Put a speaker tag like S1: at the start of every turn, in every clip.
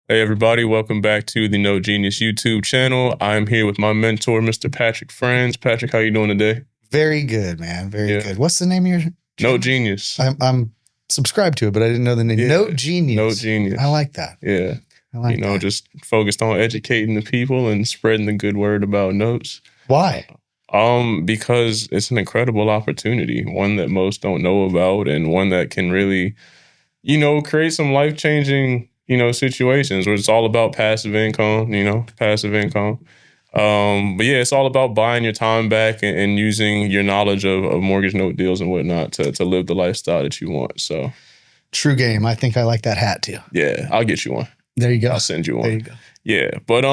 S1: Hey everybody, welcome back to the No Genius YouTube channel. I'm here with my mentor, Mr. Patrick Franz. Patrick, how you doing today?
S2: Very good, man. Very
S1: Yeah.
S2: good. What's the name of your channel?
S1: No Genius.
S2: I'm subscribed to it, but I didn't know the name.
S1: Yeah.
S2: No Genius.
S1: No Genius.
S2: I like that.
S1: Yeah.
S2: I like that.
S1: Just focused on educating the people and spreading the good word about notes.
S2: Why?
S1: Because it's an incredible opportunity, one that most don't know about, and one that can really, create some life-changing, situations where it's all about passive income. But yeah, it's all about buying your time back and using your knowledge of mortgage note deals and whatnot to live the lifestyle that you want. So
S2: true game. I think I like that hat too.
S1: yeah, I'll get you one.
S2: There you go.
S1: I'll send you one.
S2: There you go.
S1: Yeah, but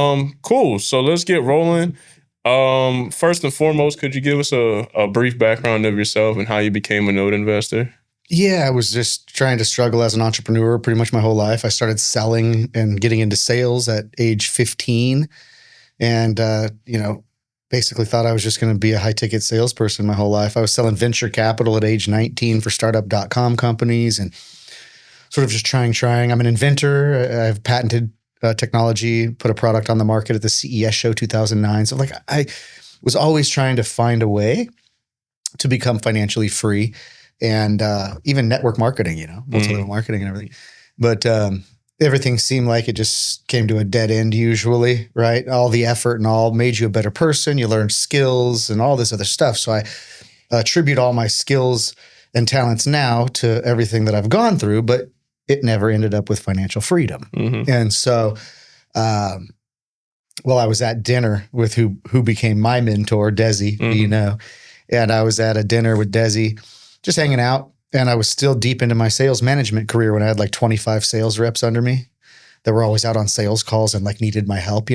S1: cool. So let's get rolling. First and foremost, could you give us a brief background of yourself and how you became a note investor?
S2: Yeah, I was just trying to struggle as an entrepreneur pretty much my whole life. I started selling and getting into sales at age 15 and, basically thought I was just going to be a high ticket salesperson my whole life. I was selling venture capital at age 19 for startup.com companies and sort of just trying. I'm an inventor. I've patented technology, put a product on the market at the CES show 2009. So I was always trying to find a way to become financially free. And even network marketing, multi-level marketing and everything. But everything seemed like it just came to a dead end usually, right? All the effort and all made you a better person. You learned skills and all this other stuff. So I attribute all my skills and talents now to everything that I've gone through, but it never ended up with financial freedom.
S1: Mm-hmm.
S2: And so I was at dinner with who became my mentor, Desi,
S1: Mm-hmm.
S2: and I was at a dinner with Desi, just hanging out. And I was still deep into my sales management career when I had like 25 sales reps under me that were always out on sales calls and needed my help,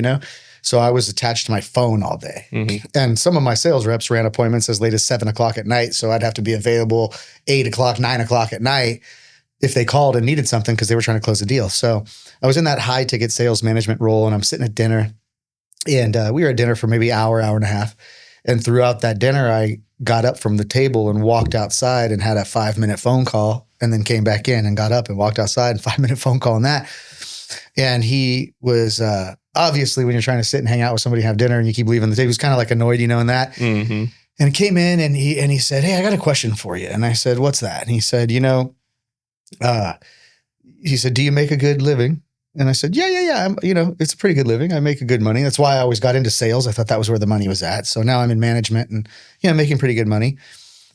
S2: So I was attached to my phone all day.
S1: Mm-hmm.
S2: And some of my sales reps ran appointments as late as 7 o'clock at night. So I'd have to be available 8 o'clock, 9 o'clock at night if they called and needed something because they were trying to close a deal. So I was in that high ticket sales management role and I'm sitting at dinner and we were at dinner for maybe hour and a half. And throughout that dinner, I got up from the table and walked outside and had a 5-minute phone call and then came back in and got up and walked outside and 5-minute phone call on that. And he was obviously when you're trying to sit and hang out with somebody and have dinner and you keep leaving the table, he was kind of annoyed, in that.
S1: Mm-hmm.
S2: And came in and he said, "Hey, I got a question for you." And I said, "What's that?" And he said, he said, "Do you make a good living?" And I said, yeah. It's a pretty good living. I make a good money. That's why I always got into sales. I thought that was where the money was at. So now I'm in management and, making pretty good money.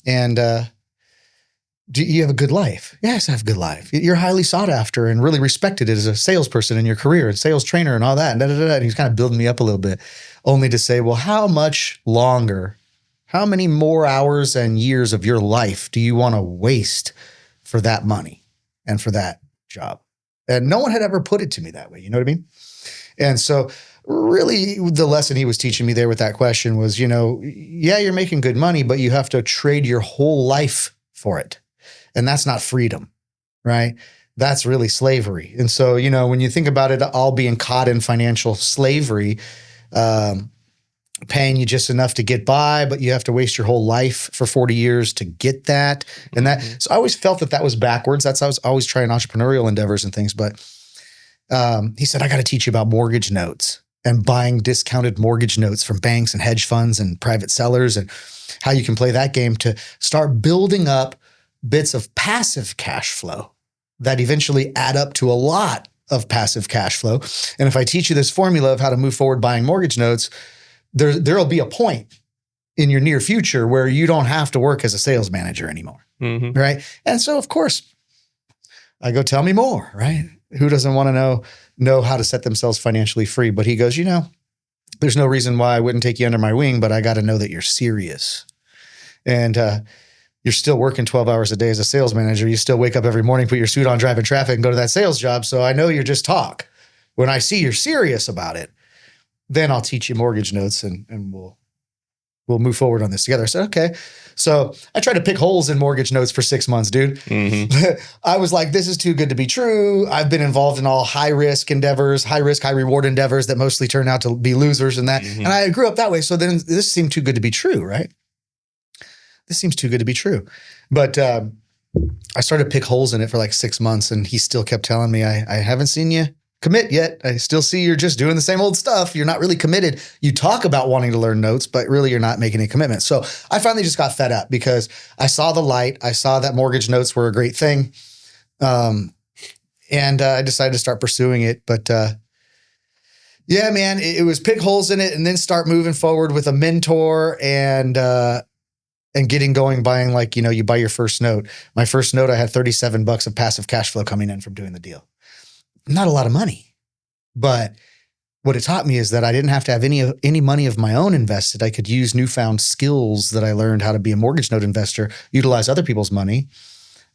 S2: And do you have a good life? Yes, I have a good life. You're highly sought after and really respected as a salesperson in your career and sales trainer and all that. And he's kind of building me up a little bit, only to say, well, how much longer, how many more hours and years of your life do you want to waste for that money and for that job? And no one had ever put it to me that way. You know what I mean? And so really the lesson he was teaching me there with that question was, you're making good money, but you have to trade your whole life for it. And that's not freedom, right? That's really slavery. And so, when you think about it, all being caught in financial slavery, paying you just enough to get by, but you have to waste your whole life for 40 years to get that. And so I always felt that was backwards. I was always trying entrepreneurial endeavors and things. But he said, I got to teach you about mortgage notes and buying discounted mortgage notes from banks and hedge funds and private sellers and how you can play that game to start building up bits of passive cash flow that eventually add up to a lot of passive cash flow. And if I teach you this formula of how to move forward buying mortgage notes, there'll be a point in your near future where you don't have to work as a sales manager anymore, right? And so, of course, I go, tell me more, right? Who doesn't want to know how to set themselves financially free? But he goes, there's no reason why I wouldn't take you under my wing, but I got to know that you're serious. And you're still working 12 hours a day as a sales manager. You still wake up every morning, put your suit on, drive in traffic, and go to that sales job. So I know you're just talk. When I see you're serious about it, then I'll teach you mortgage notes and we'll move forward on this together. I said, okay. So I tried to pick holes in mortgage notes for 6 months, dude.
S1: Mm-hmm.
S2: I was like, this is too good to be true. I've been involved in all high risk, high reward endeavors that mostly turn out to be losers and that.
S1: Mm-hmm.
S2: And I grew up that way. So then this seemed too good to be true, right? This seems too good to be true. But I started to pick holes in it for 6 months and he still kept telling me, I haven't seen you commit yet. I still see you're just doing the same old stuff. You're not really committed. You talk about wanting to learn notes, but really you're not making any commitments. So I finally just got fed up because I saw the light. I saw that mortgage notes were a great thing. And I decided to start pursuing it. But yeah, man, it was pick holes in it and then start moving forward with a mentor and getting going, buying like, you buy your first note. My first note, I had $37 of passive cash flow coming in from doing the deal. Not a lot of money, but what it taught me is that I didn't have to have any money of my own invested. I could use newfound skills that I learned how to be a mortgage note investor, utilize other people's money,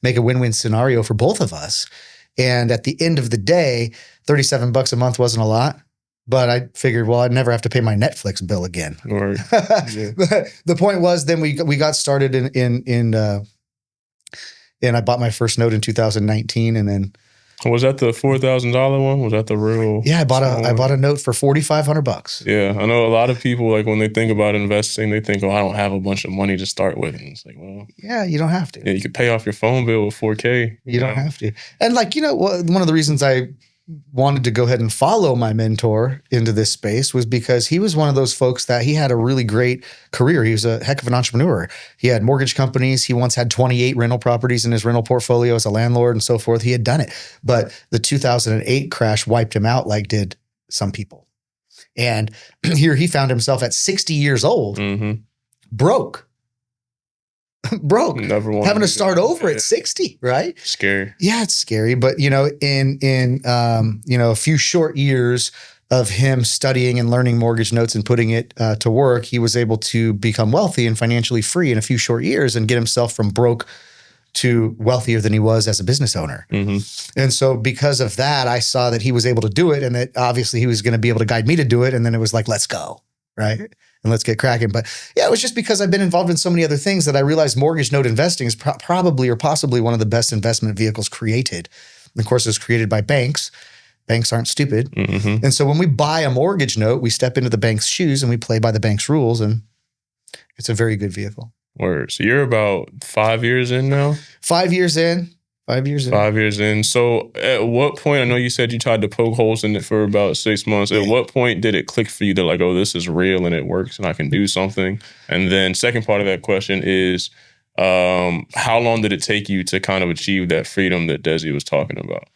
S2: make a win-win scenario for both of us. And at the end of the day, $37 a month wasn't a lot, but I figured, well, I'd never have to pay my Netflix bill again.
S1: Right. Yeah.
S2: The point was, then we got started and I bought my first note in 2019, and then.
S1: Was that the $4,000 one? Was that the real?
S2: Yeah, I bought a note for $4,500.
S1: Yeah, I know a lot of people, like when they think about investing, they think, "Oh, I don't have a bunch of money to start with." And it's like, well,
S2: yeah, you don't have to.
S1: Yeah, you could pay off your phone bill with $4K.
S2: You don't have to. And like, one of the reasons I wanted to go ahead and follow my mentor into this space was because he was one of those folks that he had a really great career. He was a heck of an entrepreneur. He had mortgage companies. He once had 28 rental properties in his rental portfolio as a landlord and so forth. He had done it. But the 2008 crash wiped him out like did some people. And here he found himself at 60 years old, broke. Having to start over at 60, right?
S1: Scary.
S2: Yeah, it's scary. But, in a few short years of him studying and learning mortgage notes and putting it to work, he was able to become wealthy and financially free in a few short years and get himself from broke to wealthier than he was as a business owner. And so because of that, I saw that he was able to do it and that obviously he was going to be able to guide me to do it. And then it was like, let's go, right? And let's get cracking. But yeah, it was just because I've been involved in so many other things that I realized mortgage note investing is probably or possibly one of the best investment vehicles created. And of course, it was created by banks. Banks aren't stupid. And so when we buy a mortgage note, we step into the bank's shoes and we play by the bank's rules. And it's a very good vehicle.
S1: Word. So you're about 5 years in now?
S2: 5 years in. 5 years in.
S1: 5 years in. So at what point, I know you said you tried to poke holes in it for about 6 months. At what point did it click for you to like, oh, this is real and it works and I can do something? And then second part of that question is, how long did it take you to kind of achieve that freedom that Desi was talking about?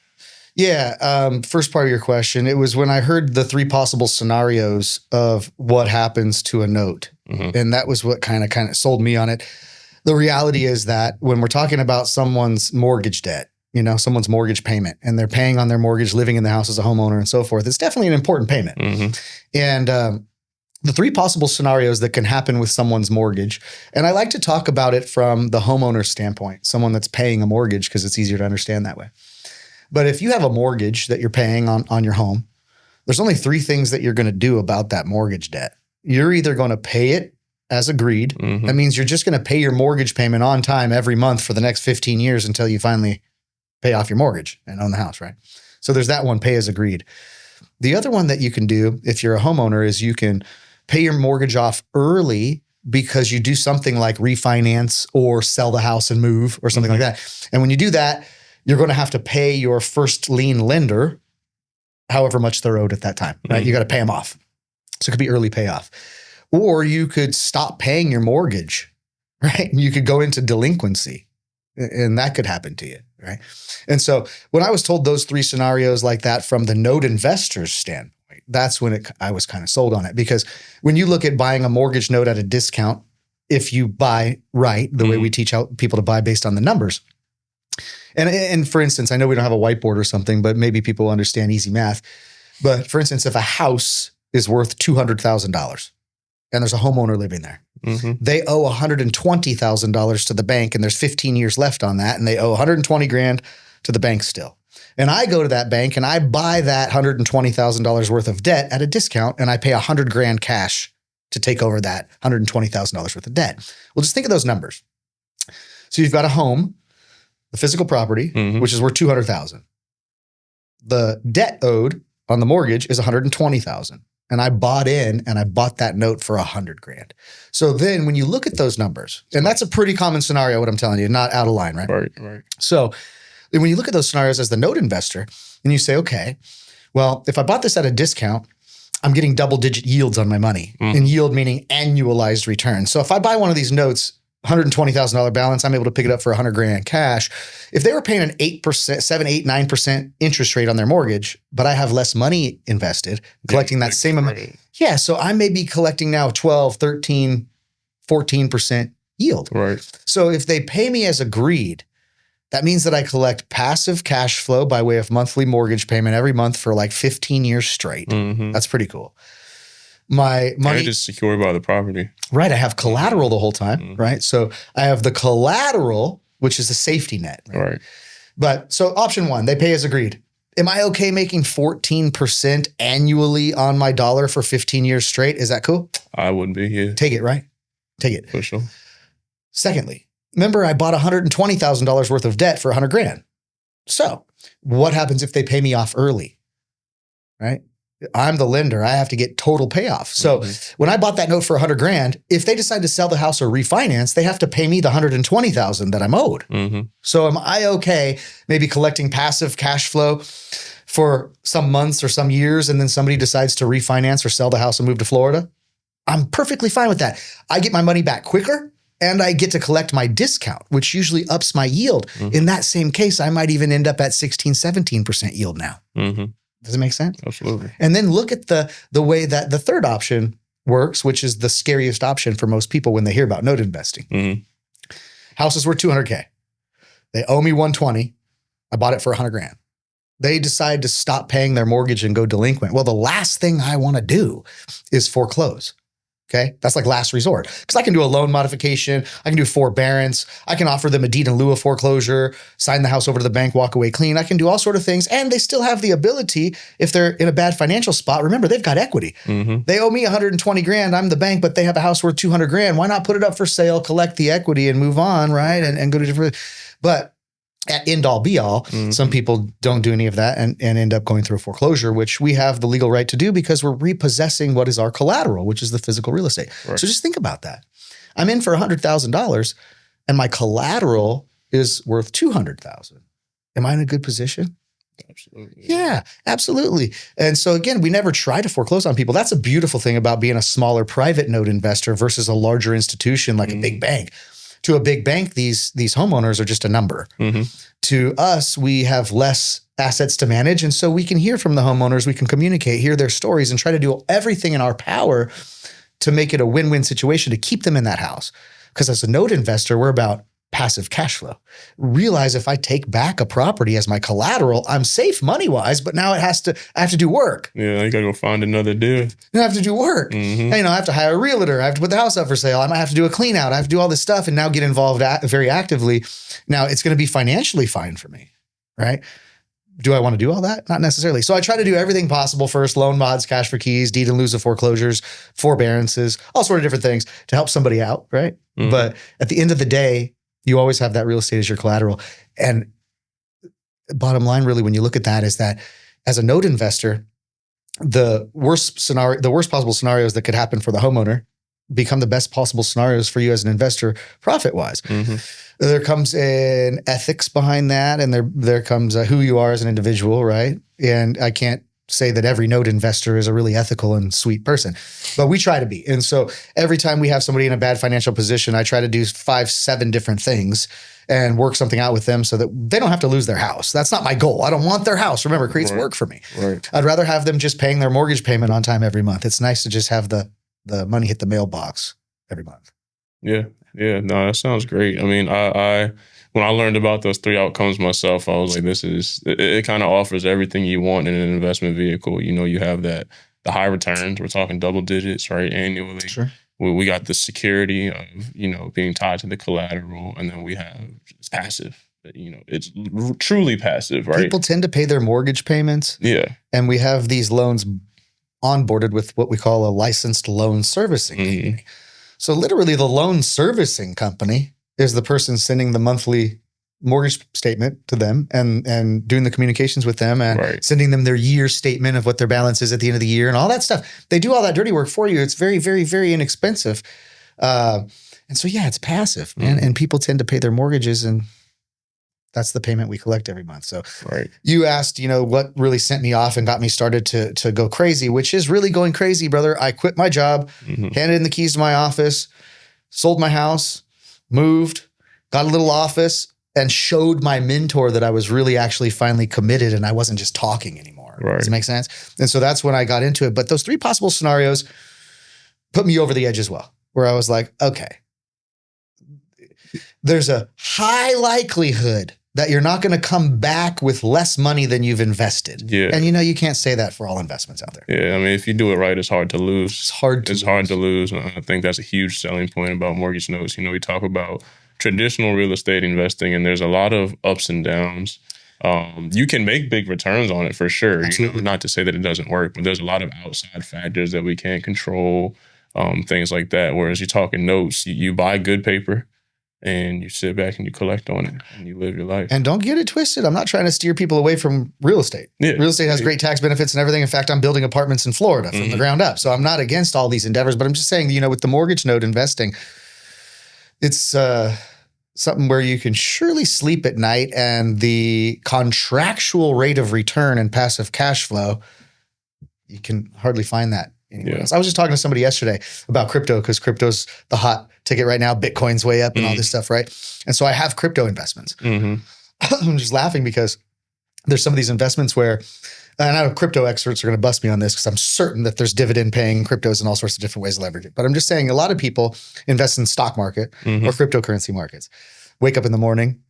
S2: Yeah. First part of your question, it was when I heard the 3 possible scenarios of what happens to a note. And that was what kind of sold me on it. The reality is that when we're talking about someone's mortgage debt, someone's mortgage payment, and they're paying on their mortgage, living in the house as a homeowner and so forth, it's definitely an important payment. And the 3 possible scenarios that can happen with someone's mortgage, and I like to talk about it from the homeowner standpoint, someone that's paying a mortgage because it's easier to understand that way. But if you have a mortgage that you're paying on your home, there's only 3 things that you're going to do about that mortgage debt. You're either going to pay it as agreed. That means you're just going to pay your mortgage payment on time every month for the next 15 years until you finally pay off your mortgage and own the house, right? So there's that one, pay as agreed. The other one that you can do if you're a homeowner is you can pay your mortgage off early because you do something like refinance or sell the house and move or something like that. And when you do that, you're going to have to pay your first lien lender however much they're owed at that time, right? You got to pay them off. So it could be early payoff. Or you could stop paying your mortgage, right? You could go into delinquency and that could happen to you, right? And so when I was told those 3 scenarios like that from the note investor's standpoint, that's when I was kind of sold on it. Because when you look at buying a mortgage note at a discount, if you buy right, the way we teach out people to buy based on the numbers. And for instance, I know we don't have a whiteboard or something, but maybe people understand easy math. But for instance, if a house is worth $200,000 and there's a homeowner living there, they owe $120,000 to the bank and there's 15 years left on that. And they owe $120,000 to the bank still. And I go to that bank and I buy that $120,000 worth of debt at a discount and I pay $100,000 cash to take over that $120,000 worth of debt. Well, just think of those numbers. So you've got a home, the physical property, which is worth $200,000. The debt owed on the mortgage is $120,000. And I bought that note for $100,000. So then when you look at those numbers, and that's a pretty common scenario, what I'm telling you, not out of line, right?
S1: Right.
S2: So when you look at those scenarios as the note investor and you say, okay, Well, if I bought this at a discount, I'm getting double-digit yields on my money.
S1: Mm.
S2: And yield meaning annualized return. So if I buy one of these notes, $120,000 balance, I'm able to pick it up for $100,000 cash. If they were paying an 8%, 7, 8, 9% interest rate on their mortgage, but I have less money invested, collecting that same amount. Yeah, so I may be collecting now 12, 13, 14% yield.
S1: Right.
S2: So if they pay me as agreed, that means that I collect passive cash flow by way of monthly mortgage payment every month for like 15 years straight.
S1: Mm-hmm.
S2: That's pretty cool. My money
S1: and it's secured by the property.
S2: Right. I have collateral the whole time.
S1: Mm-hmm.
S2: Right. So I have the collateral, which is a safety net.
S1: Right.
S2: But so option one, they pay as agreed. Am I okay making 14% annually on my dollar for 15 years straight? Is that cool?
S1: I would be, yeah.
S2: Take it, right? Take it.
S1: For sure.
S2: Secondly, remember I bought $120,000 worth of debt for $100,000. So what happens if they pay me off early? Right? I'm the lender. I have to get total payoff. So when I bought that note for $100,000, if they decide to sell the house or refinance, they have to pay me the $120,000 that I'm owed.
S1: Mm-hmm.
S2: So am I okay maybe collecting passive cash flow for some months or some years, and then somebody decides to refinance or sell the house and move to Florida? I'm perfectly fine with that. I get my money back quicker, and I get to collect my discount, which usually ups my yield.
S1: Mm-hmm.
S2: In that same case, I might even end up at 16, 17% yield now.
S1: Mm-hmm.
S2: Does it make sense?
S1: Absolutely.
S2: And then look at the way that the third option works, which is the scariest option for most people when they hear about note investing.
S1: Mm-hmm.
S2: House is worth $200,000. They owe me $120,000. I bought it for $100,000. They decide to stop paying their mortgage and go delinquent. Well, the last thing I want to do is foreclose. Okay. That's like last resort, because I can do a loan modification. I can do forbearance. I can offer them a deed in lieu of foreclosure, sign the house over to the bank, walk away clean. I can do all sort of things. And they still have the ability, if they're in a bad financial spot, remember, they've got equity.
S1: Mm-hmm.
S2: They owe me $120,000. I'm the bank, but they have a house worth $200,000. Why not put it up for sale, collect the equity and move on, right? And go to different, but at end all be all, some people don't do any of that and end up going through a foreclosure, which we have the legal right to do because we're repossessing what is our collateral, which is the physical real estate. Right. So just think about that. I'm in for $100,000 and my collateral is worth $200,000. Am I in a good position?
S1: Absolutely.
S2: Yeah, absolutely. And so again, we never try to foreclose on people. That's a beautiful thing about being a smaller private note investor versus a larger institution like a big bank. To a big bank, these homeowners are just a number. Mm-hmm. To us, we have less assets to manage. And so we can hear from the homeowners, we can communicate, hear their stories, and try to do everything in our power to make it a win-win situation to keep them in that house. Because as a note investor, we're about passive cash flow. Realize if I take back a property as my collateral, I'm safe money-wise, but now I have to do work.
S1: Yeah, you gotta go find another deal.
S2: I have to do work. Mm-hmm. And, I have to hire a realtor. I have to put the house up for sale. I might have to do a clean out. I have to do all this stuff and now get involved very actively. Now it's going to be financially fine for me, right? Do I want to do all that? Not necessarily. So I try to do everything possible first: loan mods, cash for keys, deed in lieu of foreclosures, forbearances, all sort of different things to help somebody out, right? Mm-hmm. But at the end of the day, you always have that real estate as your collateral. And bottom line, really, when you look at that, is that as a note investor, the worst possible scenarios that could happen for the homeowner become the best possible scenarios for you as an investor, profit-wise. Mm-hmm. There comes an ethics behind that, and there comes who you are as an individual, right? And I can't say that every note investor is a really ethical and sweet person, but we try to be. And so every time we have somebody in a bad financial position, I try to do 5, 7 different things and work something out with them so that they don't have to lose their house. That's not my goal. I don't want their house. Remember, it creates work for me. Right. I'd rather have them just paying their mortgage payment on time every month. It's nice to just have the money hit the mailbox every month.
S1: Yeah. Yeah. No, that sounds great. I mean, I when I learned about those 3 outcomes myself, I was like, it kind of offers everything you want in an investment vehicle. You have the high returns. We're talking double digits, right? Annually. Sure. We got the security of, being tied to the collateral. And then we have it's passive. It's truly passive, right?
S2: People tend to pay their mortgage payments.
S1: Yeah.
S2: And we have these loans onboarded with what we call a licensed loan servicing company. So literally the loan servicing company is the person sending the monthly mortgage statement to them and doing the communications with them and sending them their year statement of what their balance is at the end of the year and all that stuff. They do all that dirty work for you. It's very, very, very inexpensive. And so, yeah, it's passive, man. And people tend to pay their mortgages and That's the payment we collect every month. So
S1: Right.
S2: you asked, what really sent me off and got me started to go crazy, which is really going crazy, brother. I quit my job, handed in the keys to my office, sold my house, moved, got a little office, and showed my mentor that I was really actually finally committed and I wasn't just talking anymore.
S1: Right.
S2: Does it make sense? And so that's when I got into it. But those 3 possible scenarios put me over the edge as well, where I was like, okay, there's a high likelihood that you're not going to come back with less money than you've invested.
S1: Yeah.
S2: And you can't say that for all investments out there.
S1: Yeah. I mean, if you do it right, it's hard to lose.
S2: It's hard to
S1: lose. And I think that's a huge selling point about mortgage notes. We talk about traditional real estate investing, and there's a lot of ups and downs. You can make big returns on it for sure. Not to say that it doesn't work, but there's a lot of outside factors that we can't control, things like that. Whereas you're talking notes, you buy good paper, and you sit back and you collect on it and you live your life.
S2: And don't get it twisted. I'm not trying to steer people away from real estate.
S1: Yeah.
S2: Real estate has great tax benefits and everything. In fact, I'm building apartments in Florida from the ground up. So I'm not against all these endeavors, but I'm just saying, with the mortgage note investing, it's something where you can surely sleep at night, and the contractual rate of return and passive cash flow, you can hardly find that anywhere else. I was just talking to somebody yesterday about crypto, because crypto's the hot ticket right now. Bitcoin's way up and all this stuff, right? And so I have crypto investments. I'm just laughing because there's some of these investments where, and I know crypto experts are going to bust me on this because I'm certain that there's dividend paying cryptos and all sorts of different ways to leverage it. But I'm just saying a lot of people invest in stock market or cryptocurrency markets. Wake up in the morning,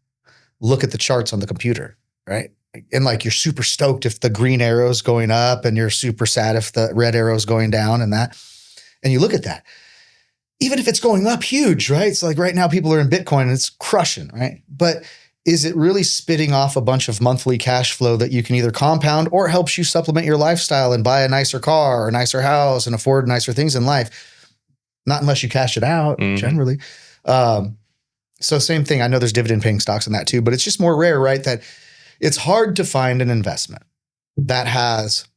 S2: look at the charts on the computer, right? And you're super stoked if the green arrow's going up, and you're super sad if the red arrow's going down, and you look at that. Even if it's going up huge, right? It's like right now people are in Bitcoin and it's crushing, right? But is it really spitting off a bunch of monthly cash flow that you can either compound or helps you supplement your lifestyle and buy a nicer car or a nicer house and afford nicer things in life? Not unless you cash it out, generally. So same thing. I know there's dividend paying stocks in that too, but it's just more rare, right? That it's hard to find an investment that has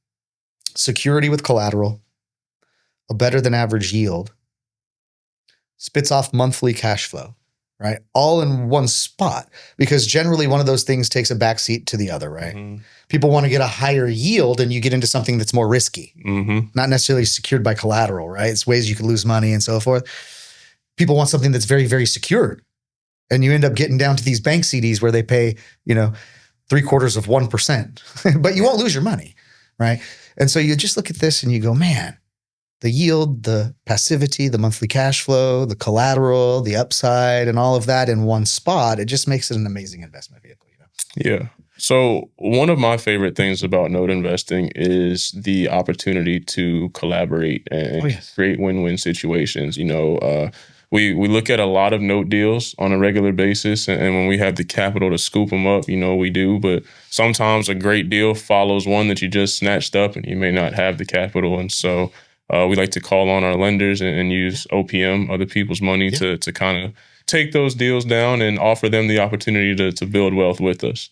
S2: security with collateral, a better than average yield, spits off monthly cash flow, right? All in one spot, because generally one of those things takes a backseat to the other, right? People want to get a higher yield, and you get into something that's more risky, not necessarily secured by collateral, right? It's ways you could lose money and so forth. People want something that's very, very secured. And you end up getting down to these bank CDs where they pay, 0.75%, but you won't lose your money, right? And so you just look at this and you go, man, the yield, the passivity, the monthly cash flow, the collateral, the upside, and all of that in one spot, it just makes it an amazing investment vehicle.
S1: Yeah. So one of my favorite things about note investing is the opportunity to collaborate and create win-win situations. We look at a lot of note deals on a regular basis, and when we have the capital to scoop them up, we do. But sometimes a great deal follows one that you just snatched up, and you may not have the capital. And so we like to call on our lenders and use OPM, other people's money, to kind of take those deals down and offer them the opportunity to build wealth with us.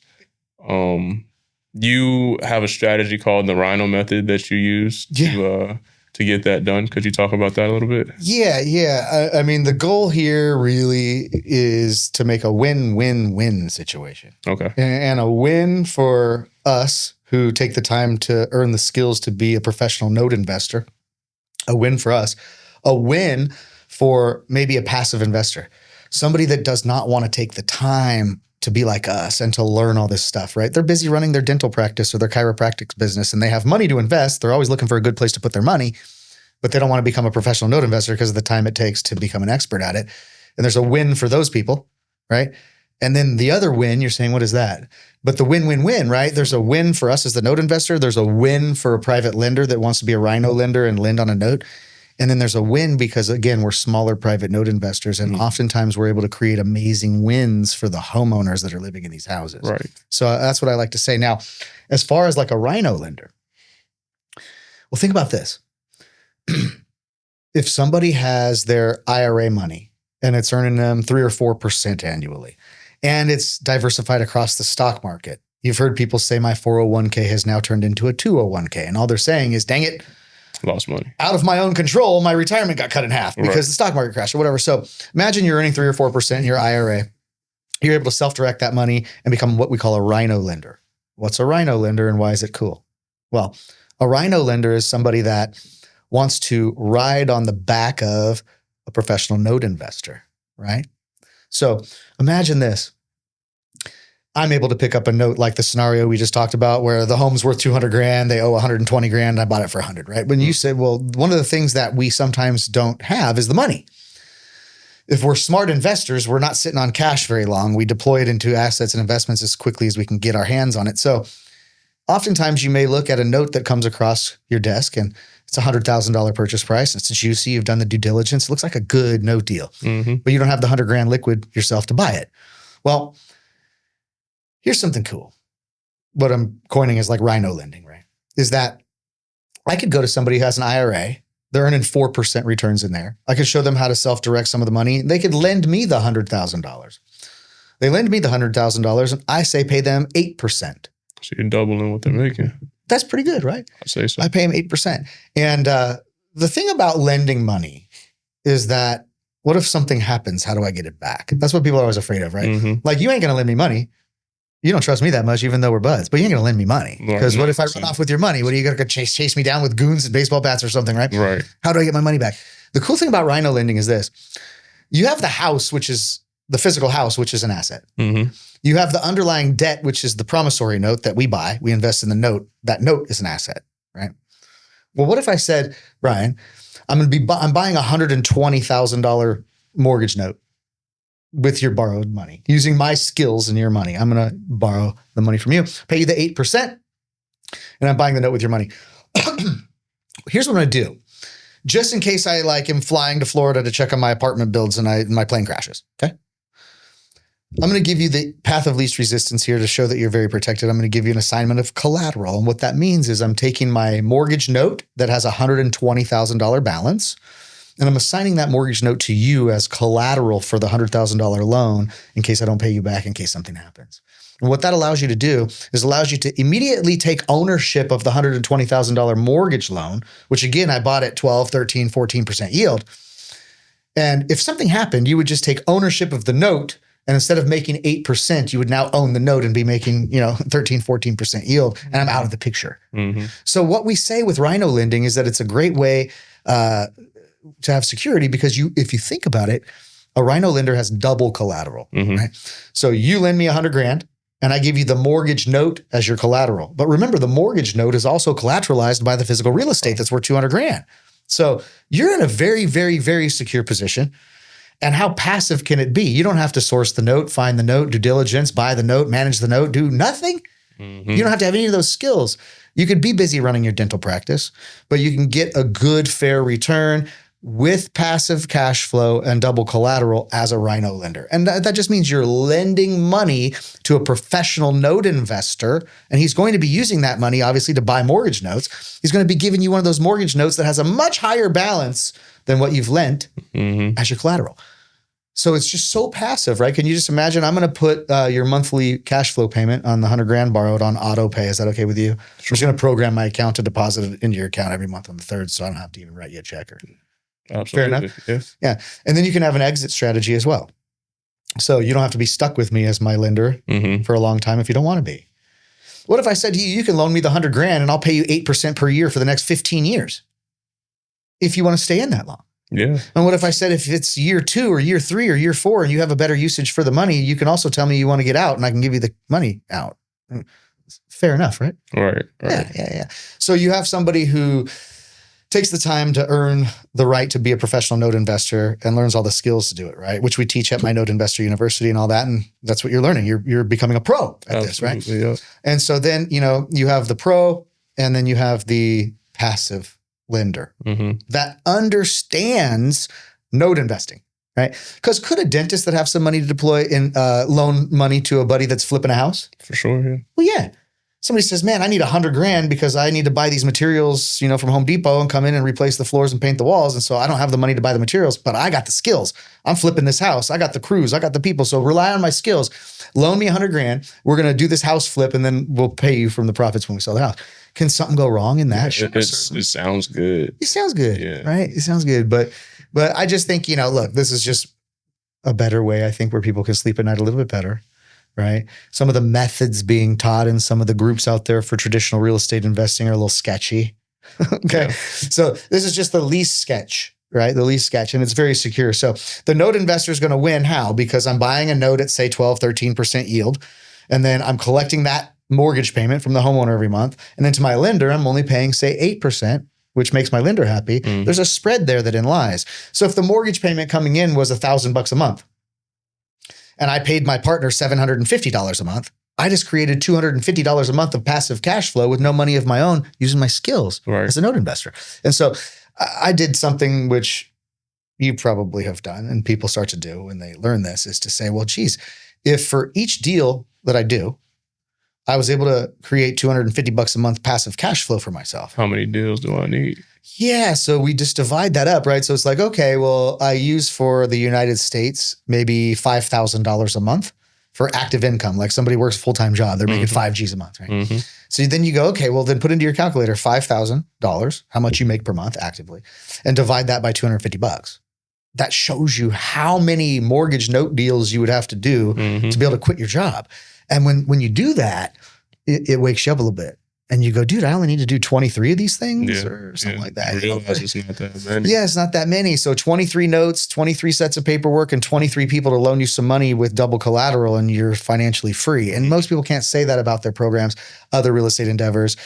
S1: You have a strategy called the Rhino method that you use to get that done. Could you talk about that a little bit?
S2: Yeah. I mean, the goal here really is to make a win-win-win situation.
S1: Okay.
S2: And a win for us who take the time to earn the skills to be a professional note investor. A win for us. A win for maybe a passive investor. Somebody that does not want to take the time to be like us and to learn all this stuff, right? They're busy running their dental practice or their chiropractic business, and they have money to invest. They're always looking for a good place to put their money, but they don't want to become a professional note investor because of the time it takes to become an expert at it. And there's a win for those people, right? And then the other win, you're saying, what is that? But the win-win-win, right? There's a win for us as the note investor. There's a win for a private lender that wants to be a Rhino lender and lend on a note. And then there's a win because, again, we're smaller private note investors, and oftentimes we're able to create amazing wins for the homeowners that are living in these houses.
S1: Right.
S2: So that's what I like to say. Now, as far as like a Rhino lender, well, think about this. If somebody has their IRA money and it's earning them 3 or 4% annually, and it's diversified across the stock market, you've heard people say my 401k has now turned into a 201k, and all they're saying is, dang it,
S1: lost money.
S2: Out of my own control, my retirement got cut in half because the stock market crashed or whatever. So imagine you're earning 3 or 4% in your IRA. you're able to self-direct that money and become what we call a rhino lender. What's a rhino lender and why is it cool? Well, a rhino lender is somebody that wants to ride on the back of a professional note investor, right? So imagine this. I'm able to pick up a note like the scenario we just talked about where the home's worth 200 grand, they owe 120 grand, I bought it for 100, right? When you said, well, one of the things that we sometimes don't have is the money. If we're smart investors, we're not sitting on cash very long. We deploy it into assets and investments as quickly as we can get our hands on it. So oftentimes you may look at a note that comes across your desk and it's a $100,000 purchase price. It's juicy. You've done the due diligence. It looks like a good note deal, but you don't have the 100 grand liquid yourself to buy it. Well, here's something cool. What I'm coining is like rhino lending, right? Is that I could go to somebody who has an IRA. They're earning 4% returns in there. I could show them how to self-direct some of the money. They could lend me the $100,000. They lend me the $100,000 and I say pay them 8%.
S1: So you're doubling what they're making.
S2: That's pretty good, right?
S1: I'd say so.
S2: I pay them 8%. And the thing about lending money is that what if something happens? How do I get it back? That's what people are always afraid of, right? Like you ain't going to lend me money. You don't trust me that much, even though we're buds, but you ain't going to lend me money. Because what if I run off with your money? What are you going to chase me down with goons and baseball bats or something, right?
S1: Right.
S2: How do I get my money back? The cool thing about rhino lending is this. You have the house, which is the physical house, which is an asset. You have the underlying debt, which is the promissory note that we buy. We invest in the note. That note is an asset, right? Well, what if I said, Ryan, I'm buying a $120,000 mortgage note with your borrowed money, using my skills and your money. I'm going to borrow the money from you, pay you the 8%, and I'm buying the note with your money. Here's what I'm going to do. Just in case I am flying to Florida to check on my apartment builds and my plane crashes, okay? I'm going to give you the path of least resistance here to show that you're very protected. I'm going to give you an assignment of collateral. And what that means is I'm taking my mortgage note that has a $120,000 balance, and I'm assigning that mortgage note to you as collateral for the $100,000 loan in case I don't pay you back, in case something happens. And what that allows you to do is allows you to immediately take ownership of the $120,000 mortgage loan, which again, I bought at 12, 13, 14% yield. And if something happened, you would just take ownership of the note. And instead of making 8%, you would now own the note and be making, 13, 14% yield. And I'm out of the picture. So what we say with rhino lending is that it's a great way to have security because if you think about it, a rhino lender has double collateral, right? So you lend me 100 grand and I give you the mortgage note as your collateral. But remember, the mortgage note is also collateralized by the physical real estate that's worth 200 grand. So you're in a very, very, very secure position. And how passive can it be? You don't have to source the note, find the note, due diligence, buy the note, manage the note, do nothing. You don't have to have any of those skills. You could be busy running your dental practice, but you can get a good, fair return with passive cash flow and double collateral as a rhino lender. And that just means you're lending money to a professional note investor, and he's going to be using that money, obviously, to buy mortgage notes. He's going to be giving you one of those mortgage notes that has a much higher balance than what you've lent as your collateral. So it's just so passive, right? Can you just imagine, I'm going to put your monthly cash flow payment on the 100 grand borrowed on auto pay. Is that okay with you? I'm just going to program my account to deposit it into your account every month on the 3rd, so I don't have to even write you a check.
S1: Absolutely.
S2: Fair enough?
S1: Yes.
S2: Yeah. And then you can have an exit strategy as well. So you don't have to be stuck with me as my lender for a long time if you don't want to be. What if I said to you, you can loan me the 100 grand and I'll pay you 8% per year for the next 15 years if you want to stay in that long?
S1: Yeah.
S2: And what if I said if it's year 2 or year 3 or year 4 and you have a better usage for the money, you can also tell me you want to get out and I can give you the money out. Fair enough, right?
S1: Right.
S2: Yeah. So you have somebody who takes the time to earn the right to be a professional note investor and learns all the skills to do it, right? Which we teach at my Note Investor University and all that. And that's what you're learning. You're becoming a pro at this, right?
S1: Yeah.
S2: And so then, you have the pro and then you have the passive lender that understands note investing, right? Because could a dentist that have some money to deploy in loan money to a buddy that's flipping a house?
S1: For sure, yeah.
S2: Well, yeah. Somebody says, man, I need 100 grand because I need to buy these materials, from Home Depot and come in and replace the floors and paint the walls. And so I don't have the money to buy the materials, but I got the skills. I'm flipping this house. I got the crews. I got the people. So rely on my skills. Loan me 100 grand. We're going to do this house flip and then we'll pay you from the profits when we sell the house. Can something go wrong in that?
S1: It sounds good.
S2: It sounds good,
S1: Yeah.
S2: right? It sounds good. But I just think, look, this is just a better way, I think, where people can sleep at night a little bit better, right? Some of the methods being taught in some of the groups out there for traditional real estate investing are a little sketchy. Okay.
S1: Yeah.
S2: So this is just the least sketch, right? The least sketch, and it's very secure. So the note investor is going to win. How? Because I'm buying a note at, say, 12, 13% yield, and then I'm collecting that mortgage payment from the homeowner every month. And then to my lender, I'm only paying, say, 8%, which makes my lender happy. There's a spread there that in lies. So if the mortgage payment coming in was $1,000 a month, and I paid my partner $750 a month, I just created $250 a month of passive cash flow with no money of my own using my skills as a note investor. And so I did something which you probably have done and people start to do when they learn this, is to say, well, geez, if for each deal that I do, I was able to create $250 a month passive cash flow for myself.
S1: How many deals do I need?
S2: Yeah. So we just divide that up, right? So it's like, okay, well, I use for the United States, maybe $5,000 a month for active income. Like somebody works a full-time job, they're making 5 G's a month, right? So then you go, okay, well then put into your calculator $5,000, how much you make per month actively, and divide that by $250. That shows you how many mortgage note deals you would have to do to be able to quit your job. And when you do that, it wakes you up a little bit. And you go, dude, I only need to do 23 of these things or something like that.
S1: I realize it's not that many.
S2: Yeah, it's not that many. So 23 notes, 23 sets of paperwork, and 23 people to loan you some money with double collateral, and you're financially free. And most people can't say that about their programs, other real estate endeavors,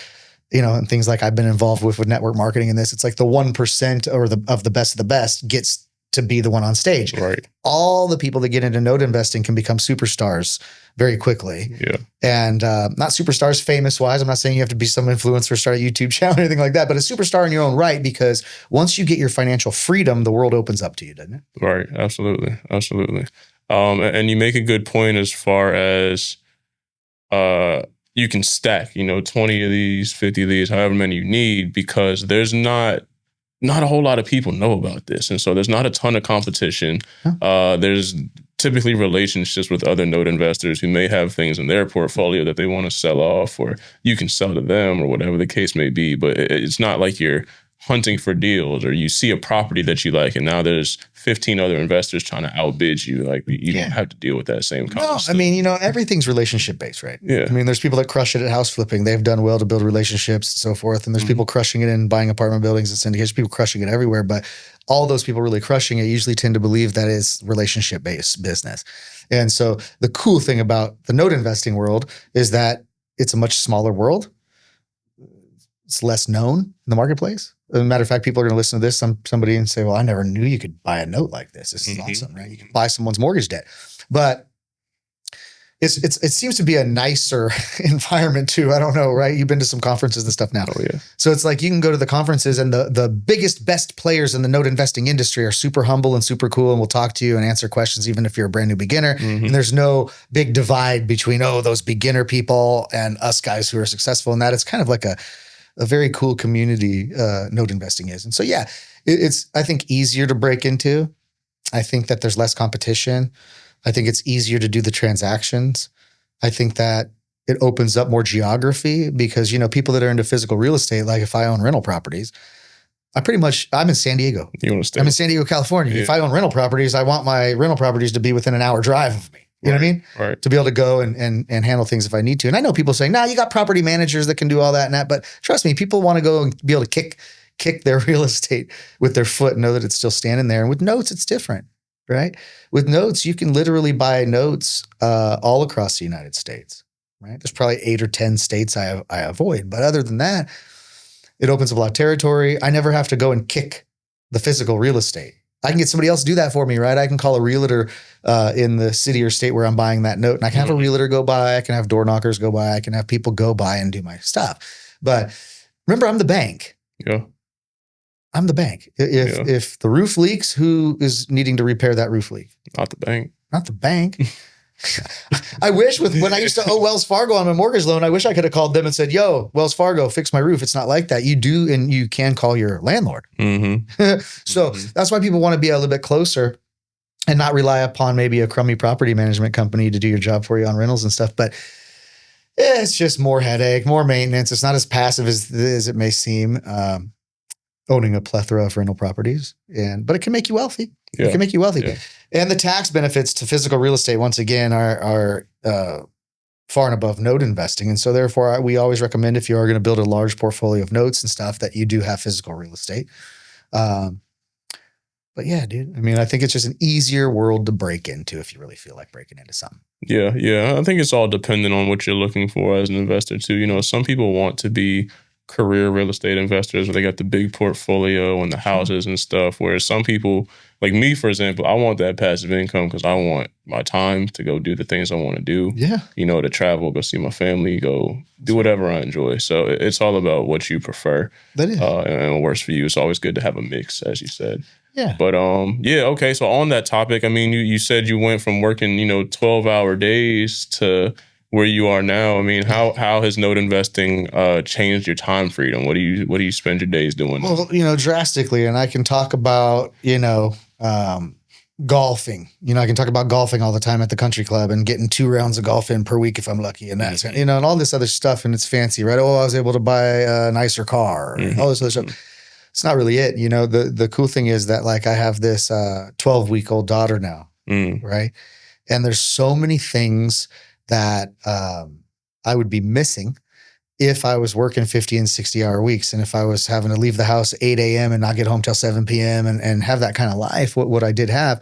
S2: and things like I've been involved with network marketing and this. It's like the 1% or of the best gets to be the one on stage.
S1: Right.
S2: All the people that get into note investing can become superstars very quickly.
S1: Yeah.
S2: And not superstars famous wise. I'm not saying you have to be some influencer, start a YouTube channel or anything like that, but a superstar in your own right, because once you get your financial freedom, the world opens up to you, doesn't it?
S1: Right. Absolutely. Absolutely. And you make a good point as far as you can stack, 20 of these, 50 of these, however many you need, because there's not a whole lot of people know about this. And so there's not a ton of competition. There's typically relationships with other note investors who may have things in their portfolio that they want to sell off, or you can sell to them, or whatever the case may be. But it's not like you're hunting for deals, or you see a property that you like and now there's 15 other investors trying to outbid you. Like you don't have to deal with that same kind of stuff.
S2: I mean, everything's relationship based, right?
S1: Yeah.
S2: I mean, there's people that crush it at house flipping. They've done well to build relationships and so forth. And there's people crushing it in buying apartment buildings and syndicates, people crushing it everywhere. But all those people really crushing it usually tend to believe that is relationship based business. And so the cool thing about the note investing world is that it's a much smaller world. It's less known in the marketplace. As a matter of fact, people are going to listen to this, somebody and say, well, I never knew you could buy a note like this. This is awesome, right? You can buy someone's mortgage debt. But it seems to be a nicer environment too. I don't know, right? You've been to some conferences and stuff now.
S1: Oh, yeah.
S2: So it's like you can go to the conferences and the biggest, best players in the note investing industry are super humble and super cool and will talk to you and answer questions even if you're a brand new beginner. And there's no big divide between, those beginner people and us guys who are successful in that. It's kind of like a very cool community note investing is. And so, yeah, it's, I think, easier to break into. I think that there's less competition. I think it's easier to do the transactions. I think that it opens up more geography because, people that are into physical real estate, like if I own rental properties, I'm in San Diego.
S1: You want to stay?
S2: I'm in San Diego, California. Yeah. If I own rental properties, I want my rental properties to be within an hour drive of me. You know what I mean?
S1: Right.
S2: To be able to go and handle things if I need to. And I know people saying, you got property managers that can do all that and that. But trust me, people want to go and be able to kick their real estate with their foot and know that it's still standing there. And with notes, it's different, right? With notes, you can literally buy notes all across the United States, right? There's probably 8 or 10 states I avoid. But other than that, it opens up a lot of territory. I never have to go and kick the physical real estate. I can get somebody else to do that for me, right? I can call a realtor in the city or state where I'm buying that note, and I can have a realtor go by. I can have door knockers go by. I can have people go by and do my stuff. But remember, I'm the bank.
S1: Yeah.
S2: I'm the bank. If the roof leaks, who is needing to repair that roof leak?
S1: Not the bank.
S2: Not the bank. I wish when I used to owe Wells Fargo on my mortgage loan, I wish I could have called them and said, yo, Wells Fargo, fix my roof. It's not like that. You do, and you can call your landlord. So that's why people want to be a little bit closer and not rely upon maybe a crummy property management company to do your job for you on rentals and stuff. But it's just more headache, more maintenance. It's not as passive as it may seem. owning a plethora of rental properties, but it can make you wealthy.
S1: Yeah.
S2: It can make you wealthy.
S1: Yeah.
S2: And the tax benefits to physical real estate, once again, are far and above note investing. And so therefore, we always recommend, if you are going to build a large portfolio of notes and stuff, that you do have physical real estate. But yeah, dude, I mean, I think it's just an easier world to break into if you really feel like breaking into something.
S1: Yeah, yeah. I think it's all dependent on what you're looking for as an investor too. You know, some people want to be career real estate investors where they got the big portfolio and the houses and stuff. Whereas some people, like me, for example, I want that passive income because I want my time to go do the things I want to do.
S2: Yeah.
S1: You know, to travel, go see my family, go do whatever I enjoy. So it's all about what you prefer.
S2: That is.
S1: And what works for you. It's always good to have a mix, as you said.
S2: Yeah.
S1: But yeah, okay. So on that topic, I mean, you said you went from working, 12-hour days to where you are now. I mean, how has note investing changed your time freedom? What do you spend your days doing?
S2: Well, drastically. And I can talk about, golfing. I can talk about golfing all the time at the country club and getting 2 rounds of golf in per week if I'm lucky. And that's, and all this other stuff. And it's fancy, right? Oh, I was able to buy a nicer car, and all this other stuff. It's not really it. The cool thing is that, like, I have this 12-week-old daughter now, right? And there's so many things that I would be missing if I was working 50 and 60-hour weeks. And if I was having to leave the house at 8 a.m. and not get home till 7 p.m. and have that kind of life, what I did have,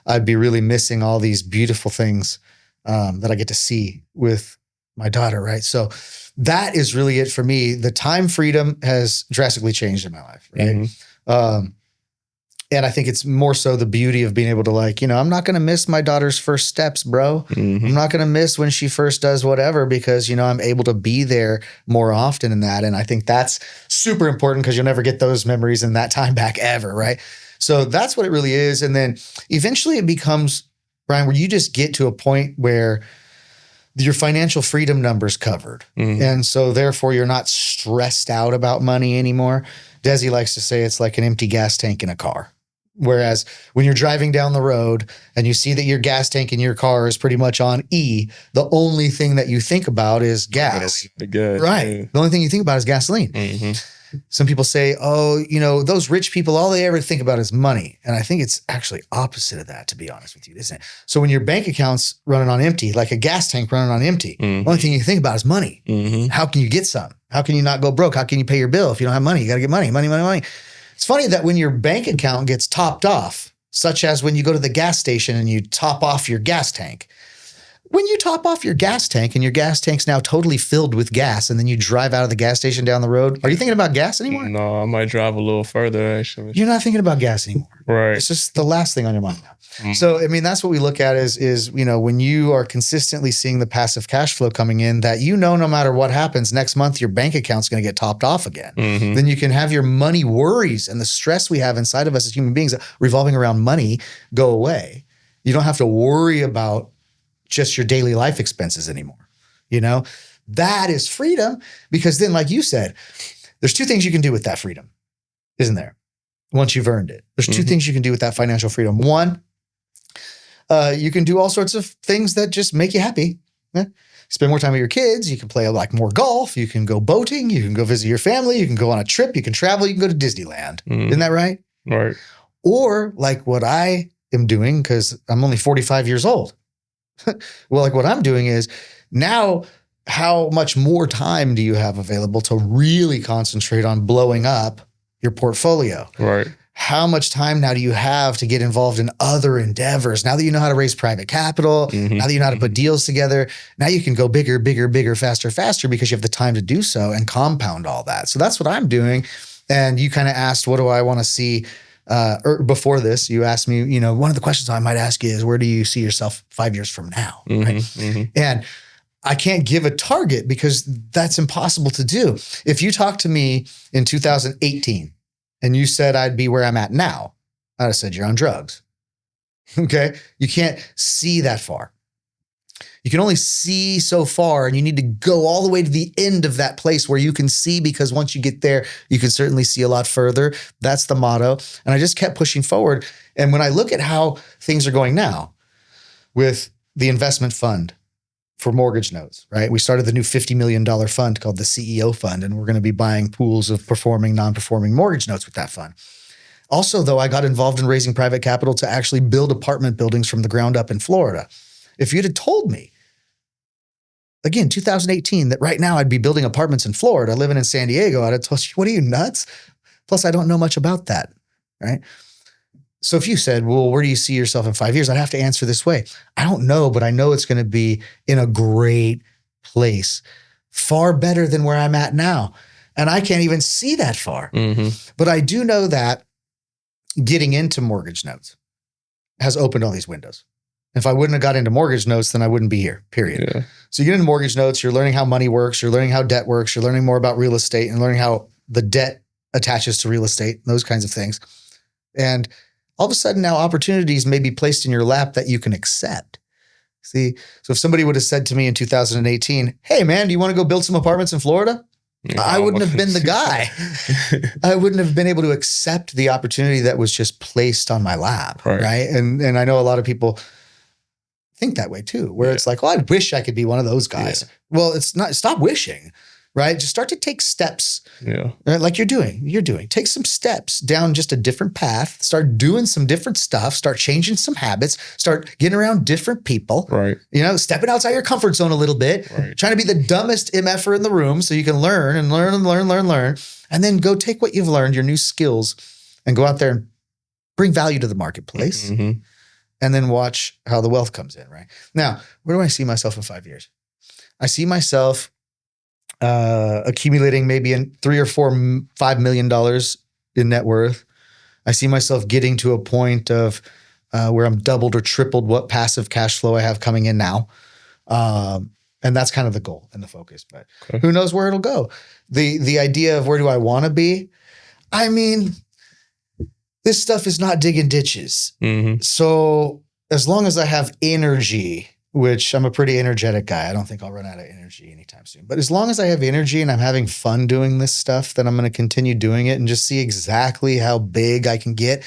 S2: I'd be really missing all these beautiful things that I get to see with my daughter, right? So that is really it for me. The time freedom has drastically changed in my life, right? And I think it's more so the beauty of being able to, like, I'm not going to miss my daughter's first steps, bro. I'm not going to miss when she first does whatever, because, I'm able to be there more often in that. And I think that's super important, because you'll never get those memories and that time back ever, right? So that's what it really is. And then eventually it becomes, Brian, where you just get to a point where your financial freedom number's covered. And so therefore you're not stressed out about money anymore. Desi likes to say it's like an empty gas tank in a car. Whereas when you're driving down the road and you see that your gas tank in your car is pretty much on E, the only thing that you think about is gas. Right. Yeah. The only thing you think about is gasoline. Some people say, oh, those rich people, all they ever think about is money. And I think it's actually opposite of that, to be honest with you, isn't it? So when your bank account's running on empty, like a gas tank running on empty, the only thing you think about is money. How can you get some? How can you not go broke? How can you pay your bill if you don't have money? You got to get money, money, money, money. It's funny that when your bank account gets topped off, such as when you go to the gas station and you top off your gas tank, when you top off your gas tank and your gas tank's now totally filled with gas, and then you drive out of the gas station down the road, are you thinking about gas anymore?
S1: No, I might drive a little further, actually.
S2: You're not thinking about gas anymore.
S1: Right.
S2: It's just the last thing on your mind now. So, I mean, that's what we look at is, when you are consistently seeing the passive cash flow coming in, that, no matter what happens next month, your bank account's going to get topped off again. Then you can have your money worries and the stress we have inside of us as human beings revolving around money go away. You don't have to worry about just your daily life expenses anymore. That is freedom, because then, like you said, there's 2 things you can do with that freedom, isn't there? Once you've earned it, there's 2 things you can do with that financial freedom. One, you can do all sorts of things that just make you happy. Spend more time with your kids. You can play more golf. You can go boating. You can go visit your family. You can go on a trip. You can travel. You can go to Disneyland. Isn't that right?
S1: Right.
S2: Or like what I am doing, because I'm only 45 years old. Well, like what I'm doing is now, how much more time do you have available to really concentrate on blowing up your portfolio?
S1: Right.
S2: How much time now do you have to get involved in other endeavors? Now that you know how to raise private capital, now that you know how to put deals together, now you can go bigger, bigger, bigger, faster, faster, because you have the time to do so and compound all that. So that's what I'm doing. And you kind of asked, what do I want to see? Or before this, you asked me, one of the questions I might ask you is, where do you see yourself 5 years from now? Right? And I can't give a target, because that's impossible to do. If you talked to me in 2018 and you said I'd be where I'm at now, I'd have said you're on drugs. Okay. You can't see that far. You can only see so far, and you need to go all the way to the end of that place where you can see, because once you get there, you can certainly see a lot further. That's the motto. And I just kept pushing forward. And when I look at how things are going now with the investment fund for mortgage notes, right? We started the new $50 million fund called the CEO fund, and we're going to be buying pools of performing, non-performing mortgage notes with that fund. Also, though, I got involved in raising private capital to actually build apartment buildings from the ground up in Florida. If you'd have told me, again, 2018, that right now I'd be building apartments in Florida, living in San Diego, I'd have told you, what are you, nuts? Plus, I don't know much about that, right? So if you said, well, where do you see yourself in 5 years? I'd have to answer this way. I don't know, but I know it's going to be in a great place, far better than where I'm at now. And I can't even see that far. But I do know that getting into mortgage notes has opened all these windows. If I wouldn't have got into mortgage notes, then I wouldn't be here, period.
S1: Yeah.
S2: So you get into mortgage notes, you're learning how money works, you're learning how debt works, you're learning more about real estate and learning how the debt attaches to real estate, those kinds of things. And all of a sudden now opportunities may be placed in your lap that you can accept. See, so if somebody would have said to me in 2018, hey man, do you want to go build some apartments in Florida? I wouldn't have been the guy. I wouldn't have been able to accept the opportunity that was just placed on my lap, right? And I know a lot of people think that way too, where it's like, oh, I wish I could be one of those guys. Well, it's not, stop wishing, right? Just start to take steps, right? Like you're doing. Take some steps down just a different path, start doing some different stuff, start changing some habits, start getting around different people,
S1: right?
S2: Stepping outside your comfort zone a little bit, trying to be the dumbest MFer in the room so you can learn and learn and learn, and then go take what you've learned, your new skills, and go out there and bring value to the marketplace. And then watch how the wealth comes in, right? Now, where do I see myself in 5 years? I see myself accumulating maybe in $3 or $5 million in net worth. I see myself getting to a point of where I'm doubled or tripled what passive cash flow I have coming in now. And that's kind of the goal and the focus, but who knows where it'll go. The idea of where do I want to be? I mean, this stuff is not digging ditches. So as long as I have energy, which I'm a pretty energetic guy, I don't think I'll run out of energy anytime soon. But as long as I have energy and I'm having fun doing this stuff, then I'm going to continue doing it and just see exactly how big I can get.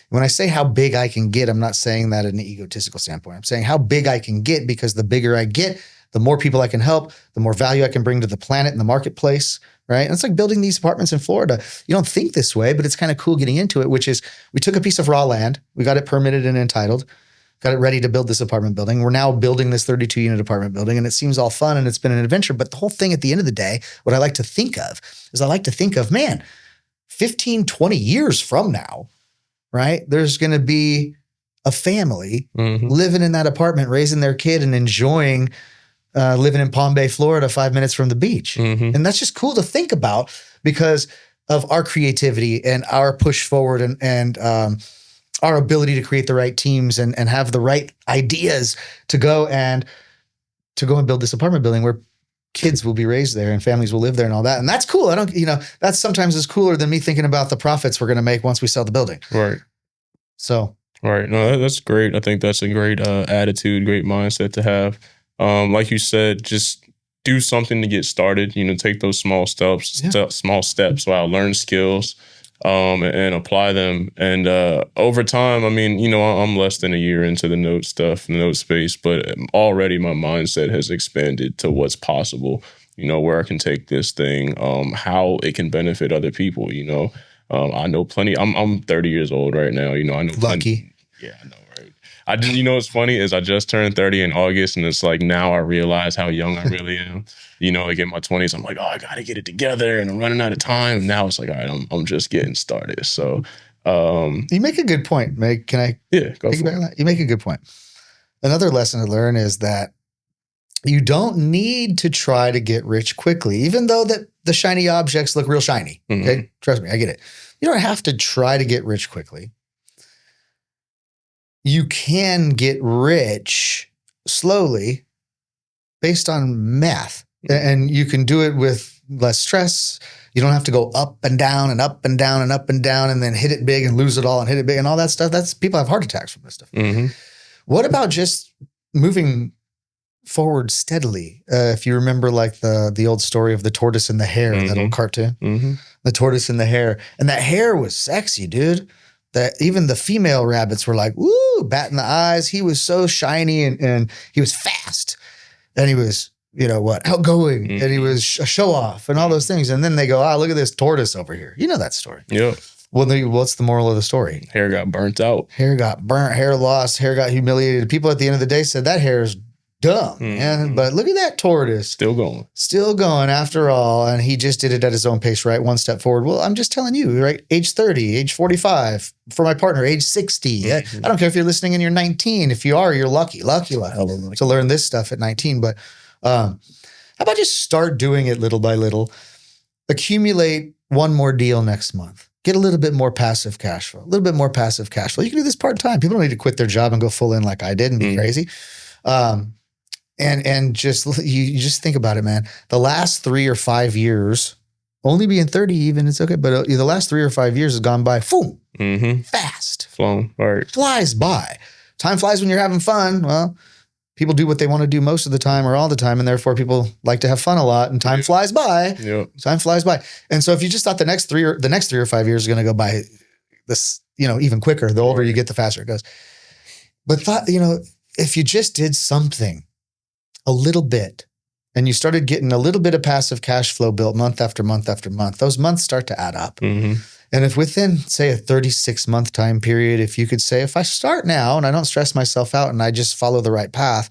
S2: When I say how big I can get, I'm not saying that in an egotistical standpoint. I'm saying how big I can get, because the bigger I get, the more people I can help, the more value I can bring to the planet and the marketplace, right? And it's like building these apartments in Florida. You don't think this way, but it's kind of cool getting into it, which is we took a piece of raw land, we got it permitted and entitled, got it ready to build this apartment building. We're now building this 32-unit apartment building, and it seems all fun and it's been an adventure. But the whole thing at the end of the day, what I like to think of, man, 15, 20 years from now, right? There's going to be a family living in that apartment, raising their kid and enjoying living in Palm Bay, Florida, 5 minutes from the beach. And that's just cool to think about because of our creativity and our push forward and our ability to create the right teams and have the right ideas to go and build this apartment building where kids will be raised there and families will live there and all that. And that's cool. That's sometimes is cooler than me thinking about the profits we're going to make once we sell the building.
S1: Right.
S2: So.
S1: Right. No, that's great. I think that's a great attitude, great mindset to have. Like you said, just do something to get started, take those small steps, while learn skills, and apply them. And, over time, I'm less than a year into the note space, but already my mindset has expanded to what's possible, where I can take this thing, how it can benefit other people, I know plenty. I'm 30 years old right now. I know
S2: lucky.
S1: Yeah, I know, right? I just, what's funny is I just turned 30 in August, and it's like now I realize how young I really am. Like in my 20s, I'm like, oh, I gotta get it together, and I'm running out of time. And now it's like, all right, I'm just getting started. So,
S2: you make a good point. Can I?
S1: Yeah, go for it.
S2: You make a good point. Another lesson to learn is that you don't need to try to get rich quickly, even though that the shiny objects look real shiny. Okay, trust me, I get it. You don't have to try to get rich quickly. You can get rich slowly based on math, and you can do it with less stress. You don't have to go up and down and up and down and up and down and then hit it big and lose it all and hit it big and all that stuff. That's people have heart attacks from this stuff. What about just moving forward steadily? If you remember like the old story of the tortoise and the hare, that old cartoon, the tortoise and the hare, and that hare was sexy, dude. That even the female rabbits were like, woo, batting the eyes. He was so shiny and he was fast. and he was, outgoing, and he was a show off and all those things. And then they go, look at this tortoise over here. You know that story.
S1: Yep.
S2: Well, what's the moral of the story?
S1: Hair got burnt out.
S2: Hair got burnt, hair lost, hair got humiliated. People at the end of the day said that hair is dumb. But look at that tortoise.
S1: Still going after all. And he just did it at his own pace, right? One step forward. Well, I'm just telling you, right? Age 30, age 45, for my partner, age 60. I don't care if you're listening and you're 19. If you are, you're lucky to learn this stuff at 19. But how about just start doing it little by little? Accumulate one more deal next month. Get a little bit more passive cash flow. You can do this part-time. People don't need to quit their job and go full in like I did and be crazy. And you just think about it, man. The last 3 or 5 years, only being 30 even, it's okay. But the last 3 or 5 years has gone by, fast. Flown, right.
S2: Flies by. Time flies when you're having fun. Well, people do what they want to do most of the time or all the time, and therefore people like to have fun a lot, and time flies by.
S1: Yep.
S2: Time flies by. And so if you just thought the next 3 or 5 years is going to go by this, even quicker, the older you get, the faster it goes. But if you just did something a little bit and you started getting a little bit of passive cash flow built month after month after month, those months start to add up. And if within, say, a 36-month time period, if you could say, if I start now and I don't stress myself out and I just follow the right path,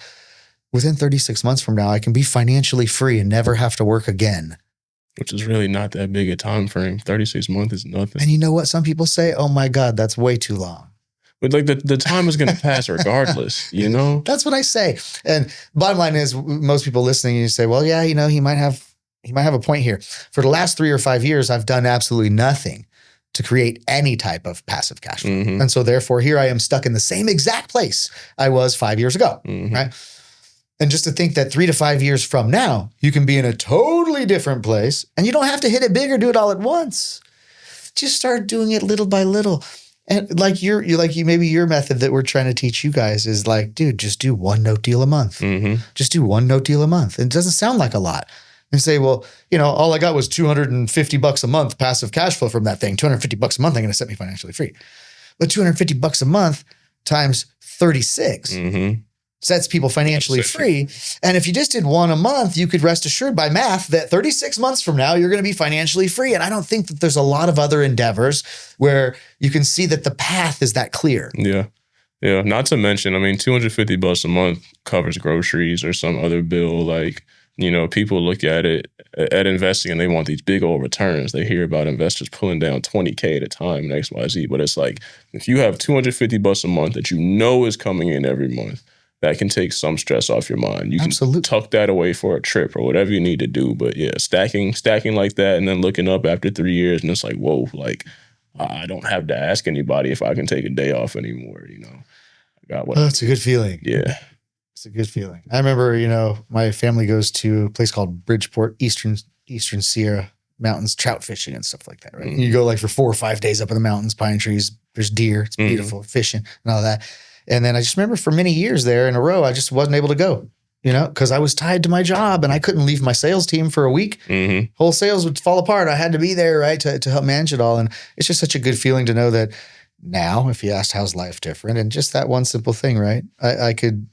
S2: within 36 months from now, I can be financially free and never have to work again.
S1: Which is really not that big a time frame. 36 months is nothing.
S2: And you know what? Some people say, oh my God, that's way too long.
S1: But like the time is going to pass regardless,
S2: That's what I say. And bottom line is, most people listening, you say, well, yeah, he might have a point here. For the last 3 or 5 years, I've done absolutely nothing to create any type of passive cash flow. And so therefore, here I am stuck in the same exact place I was 5 years ago, right? And just to think that 3 to 5 years from now, you can be in a totally different place, and you don't have to hit it big or do it all at once. Just start doing it little by little. And maybe your method that we're trying to teach you guys is like, dude, just do one note deal a month. Just do one note deal a month. It doesn't sound like a lot. And say, well, all I got was $250 a month passive cash flow from that thing. $250 a month ain't going to set me financially free. But $250 a month times 36 sets people financially free. And if you just did one a month, you could rest assured by math that 36 months from now, you're going to be financially free. And I don't think that there's a lot of other endeavors where you can see that the path is that clear.
S1: Yeah. Yeah. Not to mention, $250 a month covers groceries or some other bill. Like, people look at it at investing and they want these big old returns. They hear about investors pulling down 20K at a time and XYZ. But it's like, if you have $250 a month that is coming in every month, that can take some stress off your mind. You can tuck that away for a trip or whatever you need to do. But yeah, stacking like that and then looking up after 3 years and it's like, whoa, like I don't have to ask anybody if I can take a day off anymore. I got what.
S2: That's a good feeling.
S1: Yeah.
S2: It's a good feeling. I remember, my family goes to a place called Bridgeport, Eastern Sierra Mountains, trout fishing and stuff like that, right? And you go like for 4 or 5 days up in the mountains, pine trees, there's deer, it's beautiful, fishing and all that. And then I just remember for many years there in a row, I just wasn't able to go, because I was tied to my job and I couldn't leave my sales team for a week. Whole sales would fall apart. I had to be there, right, to help manage it all. And it's just such a good feeling to know that now, if you asked how's life different, and just that one simple thing, right, I could,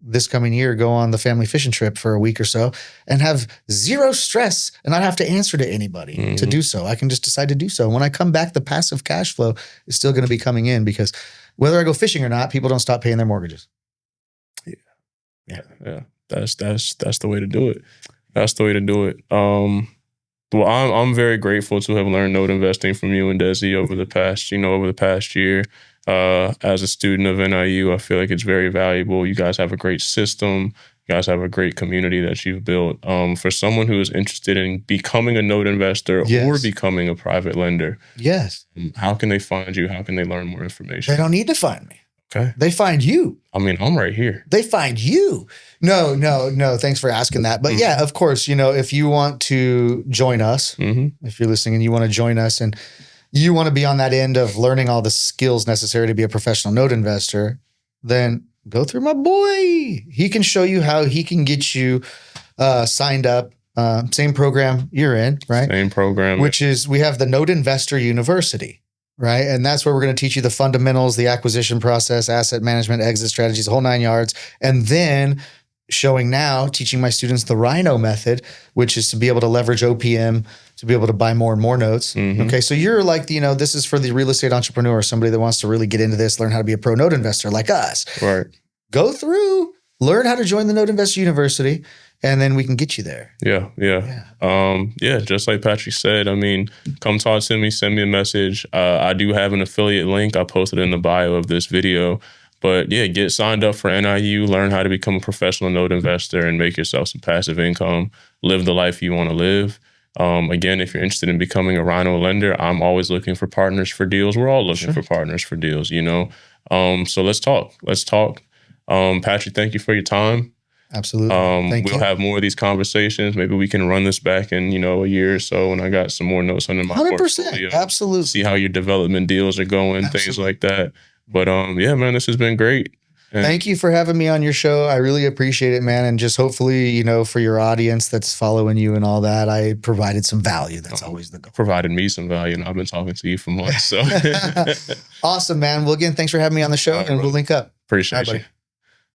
S2: this coming year, go on the family fishing trip for a week or so and have zero stress and not have to answer to anybody to do so. I can just decide to do so. When I come back, the passive cash flow is still going to be coming in because whether I go fishing or not, people don't stop paying their mortgages.
S1: Yeah. That's the way to do it. That's the way to do it. Well, I'm very grateful to have learned note investing from you and Desi over the past year. As a student of NIU, I feel like it's very valuable. You guys have a great system. You guys have a great community that you've built. For someone who is interested in becoming a note investor or becoming a private lender, how can they find you? How can they learn more information?
S2: They don't need to find me.
S1: Okay.
S2: They find you.
S1: I'm right here.
S2: They find you. No. Thanks for asking that. But yeah, of course, if you want to join us, if you're listening and you want to join us and you want to be on that end of learning all the skills necessary to be a professional note investor, then go through my boy. He can show you how he can get you signed up. Same program you're in, right?
S1: Same program.
S2: Which is, we have the Note Investor University, right? And that's where we're going to teach you the fundamentals, the acquisition process, asset management, exit strategies, the whole 9 yards. And then showing now, teaching my students the Rhino method, which is to be able to leverage OPM to be able to buy more and more notes. Okay. So you're like, this is for the real estate entrepreneur, somebody that wants to really get into this, learn how to be a pro note investor like us.
S1: Right.
S2: Go through, learn how to join the Note Investor University, and then we can get you there.
S1: Yeah. Just like Patrick said, I mean, come talk to me, send me a message. I do have an affiliate link. I posted in the bio of this video. But yeah, get signed up for NIU, learn how to become a professional note investor and make yourself some passive income, live the life you want to live. Again, if you're interested in becoming a Rhino lender, I'm always looking for partners for deals. We're all looking for partners for deals, So let's talk. Patrick, thank you for your time.
S2: Absolutely.
S1: We'll have more of these conversations. Maybe we can run this back in, a year or so when I got some more notes under my
S2: 100%.
S1: portfolio.
S2: Absolutely.
S1: See how your development deals are going, things like that. But yeah, man, this has been great. And
S2: thank you for having me on your show. I really appreciate it, man. And just hopefully, for your audience that's following you and all that, I provided some value. That's always the goal.
S1: Provided me some value, and I've been talking to you for months. So
S2: awesome, man. Well, again, thanks for having me on the show, and we'll link up.
S1: Appreciate you.